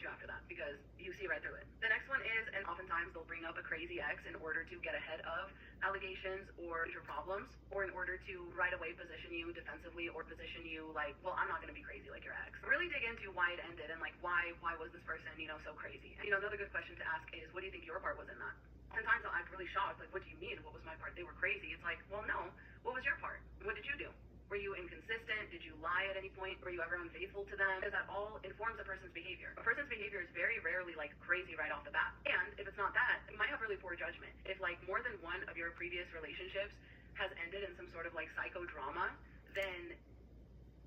you after that because you see right through it. The next one is, and oftentimes they'll bring up a crazy ex in order to get ahead of allegations or future problems, or in order to right away position you defensively or position you like, well, I'm not going to be crazy like your ex. Really dig into why it ended and like why was this person, so crazy. And another good question to ask is, what do you think your part was in that? Sometimes I'll act really shocked, like, what do you mean? What was my part? They were crazy. It's like, well, no. What was your part? What did you do? Were you inconsistent? Did you lie at any point? Were you ever unfaithful to them? Because that all informs a person's behavior. A person's behavior is very rarely like crazy right off the bat. And if it's not that, you might have really poor judgment. If like more than one of your previous relationships has ended in some sort of like psychodrama, then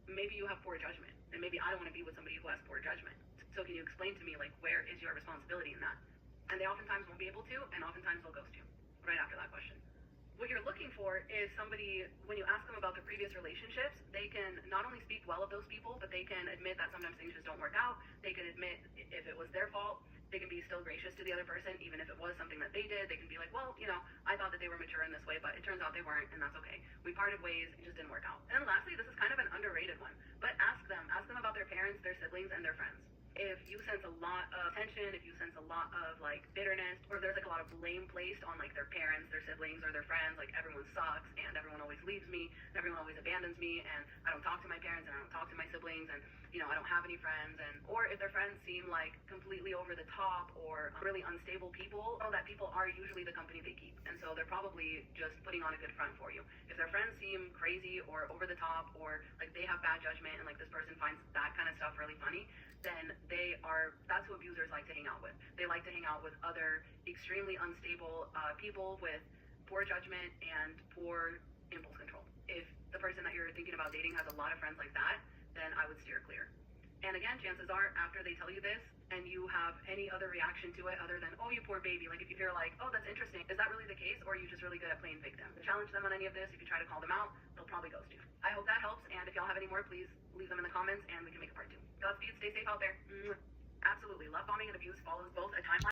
maybe you have poor judgment. And maybe I don't want to be with somebody who has poor judgment. So can you explain to me like where is your responsibility in that? And they oftentimes won't be able to, and oftentimes they'll ghost you right after that question. What you're looking for is somebody, when you ask them about their previous relationships, they can not only speak well of those people, but they can admit that sometimes things just don't work out. They can admit if it was their fault. They can be still gracious to the other person, even if it was something that they did. They can be like, well, I thought that they were mature in this way, but it turns out they weren't, and that's okay. We parted ways, it just didn't work out. And then lastly, this is kind of an underrated one, but ask them about their parents, their siblings, and their friends. If you sense a lot of tension, if you sense a lot of like bitterness, or there's like a lot of blame placed on like their parents, their siblings, or their friends, like everyone sucks and everyone always leaves me and everyone always abandons me and I don't talk to my parents and I don't talk to my siblings and I don't have any friends, and or if their friends seem like completely over the top or really unstable people, know that people are usually the company they keep, and so they're probably just putting on a good front for you. If their friends seem crazy or over the top or like they have bad judgment and like this person finds that kind of stuff really funny, then that's who abusers like to hang out with. They like to hang out with other extremely unstable people with poor judgment and poor impulse control. If the person that you're thinking about dating has a lot of friends like that, then I would steer clear. And again, chances are after they tell you this and you have any other reaction to it other than, oh, you poor baby, like if you hear like, oh, that's interesting, is that really the case, or are you just really good at playing victim? Challenge them on any of this. If you try to call them out, they'll probably ghost you. I hope that helps, and if y'all have any more, please leave them in the comments and we can make a part 2. Godspeed, stay safe out there. Absolutely. Love bombing and abuse follows both a timeline